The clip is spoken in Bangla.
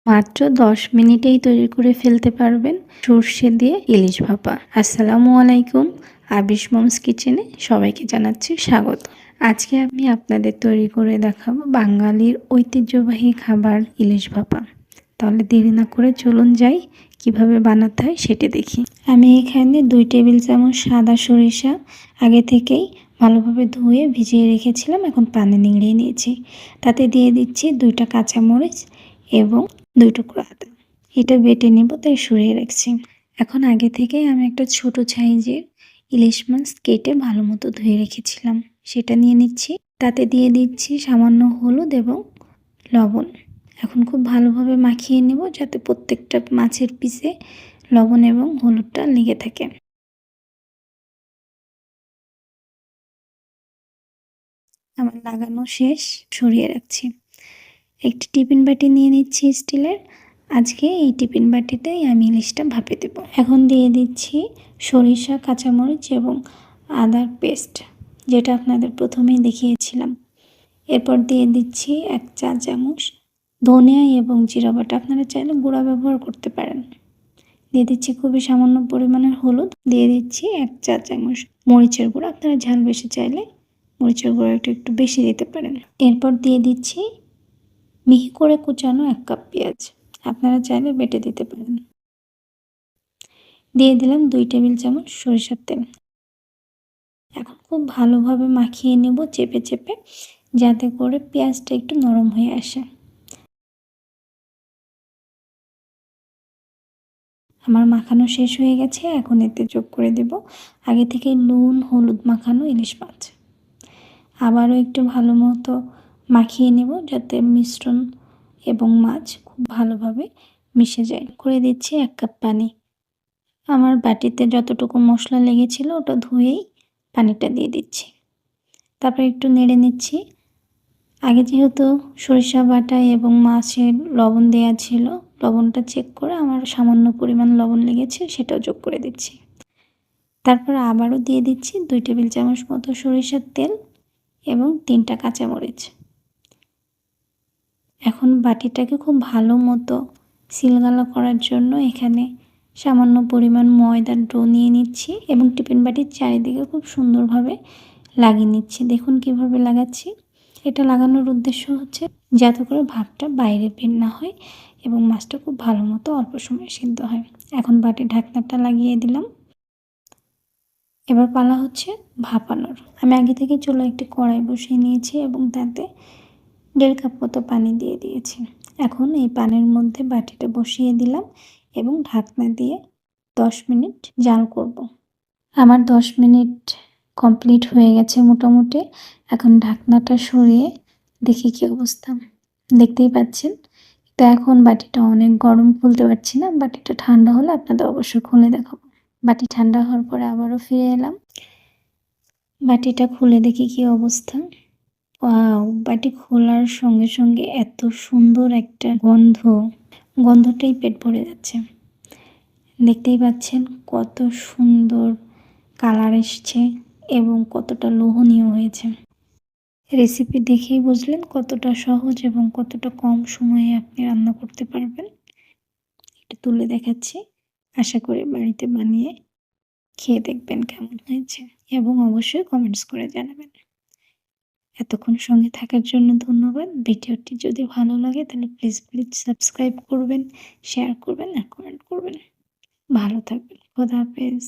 মাত্র ১০ মিনিটেই তৈরি করে ফেলতে পারবেন সরষে দিয়ে ইলিশ ভাপা। আসসালামু আলাইকুম, আবিশ মমস কিচেনে সবাইকে জানাচ্ছি স্বাগত। আজকে আমি আপনাদের তৈরি করে দেখাবো বাঙালির ঐতিহ্যবাহী খাবার ইলিশ ভাপা। তাহলে দেরি না করে চলুন যাই কিভাবে বানাতে হয় সেটা দেখি। আমি এখানে ২ টেবিল চামচ সাদা সরিষা আগে থেকেই ভালোভাবে ধুয়ে ভিজিয়ে রেখেছিলাম, এখন পানি নিংড়িয়ে নিয়েছি। তাতে দিয়ে দিচ্ছি ২টা কাঁচামরিচ এবং ২ টুকরো আদা। এটা বেটে নেব, তাই সরিয়ে রাখছি। এখন আগে থেকেই আমি একটা ছোট সাইজের ইলিশ মাছ কেটে ভালো মতো ধুয়ে রেখেছিলাম, সেটা নিয়ে নিচ্ছি। তাতে দিয়ে দিচ্ছি সামান্য হলুদ এবং লবণ। এখন খুব ভালোভাবে মাখিয়ে নেব যাতে প্রত্যেকটা মাছের পিসে লবণ এবং হলুদটা লেগে থাকে। আমার লাগানো শেষ, সরিয়ে রাখছি। একটি টিফিন বাটি নিয়ে নিচ্ছি স্টিলের। আজকে এই টিফিন বাটিতেই আমি ইলিশটা ভাপে দেব। এখন দিয়ে দিচ্ছি সরিষা, কাঁচামরিচ এবং আদার পেস্ট, যেটা আপনাদের প্রথমেই দেখিয়েছিলাম। এরপর দিয়ে দিচ্ছি ১ চা চামচ ধনিয়া এবং জিরা বাটা, আপনারা চাইলে গুঁড়া ব্যবহার করতে পারেন। দিয়ে দিচ্ছি খুবই সামান্য পরিমাণের হলুদ, দিয়ে দিচ্ছি ১ চা চামচ মরিচের গুঁড়া, আপনারা ঝাল বেশি চাইলে মরিচের গুঁড়াটা একটু বেশি দিতে পারেন। এরপর দিয়ে দিচ্ছি মিহি করে কুচানো ১ কাপ পেঁয়াজ, আপনারা চাইলে বেটে দিতে পারেন। দিয়ে দিলাম ২ টেবিল চামচ সরিষার তেল। এখন খুব ভালোভাবে মাখিয়ে নেব চেপে চেপে, যাতে করে পেঁয়াজটা একটু নরম হয়ে আসে। আমার মাখানো শেষ হয়ে গেছে, এখন এতে যোগ করে দেব আগে থেকে নুন হলুদ মাখানো ইলিশ মাছ। আবারও একটু ভালো মতো মাখিয়ে নেব যাতে মিশ্রণ এবং মাছ খুব ভালোভাবে মিশে যায়। করে দিচ্ছি ১ কাপ পানি। আমার বাটিতে যতটুকু মশলা লেগেছিল ওটা ধুয়েই পানিটা দিয়ে দিচ্ছি। তারপর একটু নেড়ে নিচ্ছি। আগে যেহেতু সরিষা বাটা এবং মাছের লবণ দেওয়া ছিল, লবণটা চেক করে আমার সামান্য পরিমাণ লবণ লেগেছে, সেটাও যোগ করে দিচ্ছি। তারপর আবারও দিয়ে দিচ্ছি ২ টেবিল চামচ মতো সরিষার তেল এবং ৩টা কাঁচামরিচ। এখন বাটিটাকে খুব ভালো মতো সিলগালা করার জন্য এখানে সামান্য পরিমাণ ময়দার ডো নিয়ে নিচ্ছি এবং টিফিন বাটির চারিদিকে খুব সুন্দরভাবে লাগিয়ে নিচ্ছি। দেখুন কিভাবে লাগাচ্ছি। এটা লাগানোর উদ্দেশ্য হচ্ছে যাতে করে ভাপটা বাইরে বের না হয় এবং মাছটা খুব ভালো মতো অল্প সময়ে সিদ্ধ হয়। এখন বাটির ঢাকনাটা লাগিয়ে দিলাম। এবার পালা হচ্ছে ভাপানোর। আমি আগে থেকে চুলায় একটি কড়াই বসিয়ে নিয়েছি এবং তাতে ১.৫ কাপ মতো পানি দিয়ে দিয়েছি। এখন এই পানির মধ্যে বাটিটা বসিয়ে দিলাম এবং ঢাকনা দিয়ে ১০ মিনিট জাল করব। আমার ১০ মিনিট কমপ্লিট হয়ে গেছে মোটামুটি। এখন ঢাকনাটা সরিয়ে দেখি কী অবস্থা। দেখতেই পাচ্ছেন। তো এখন বাটিটা অনেক গরম, খুলতে পারছি না। বাটিটা ঠান্ডা হলে আপনাদের অবশ্যই খুলে দেখাবো। বাটি ঠান্ডা হওয়ার পরে আবারও ফিরে এলাম। বাটিটা খুলে দেখি কী অবস্থা। ওয়াও! বাটি খোলার সঙ্গে সঙ্গে এত সুন্দর একটা গন্ধ, গন্ধটাই পেট ভরে যাচ্ছে। দেখতেই পাচ্ছেন কত সুন্দর কালার এসছে এবং কতটা লোভনীয় হয়েছে। রেসিপি দেখেই বুঝলেন কতটা সহজ এবং কতটা কম সময়ে আপনি রান্না করতে পারবেন। একটু তুলে দেখাচ্ছি। আশা করি বাড়িতে বানিয়ে খেয়ে দেখবেন কেমন হয়েছে এবং অবশ্যই কমেন্টস করে জানাবেন। এতক্ষণ সঙ্গে থাকার জন্য ধন্যবাদ। ভিডিওটি যদি ভালো লাগে তাহলে প্লিজ সাবস্ক্রাইব করবেন, শেয়ার করবেন আর কমেন্ট করবেন। ভালো থাকবেন। খোদা হাফেজ।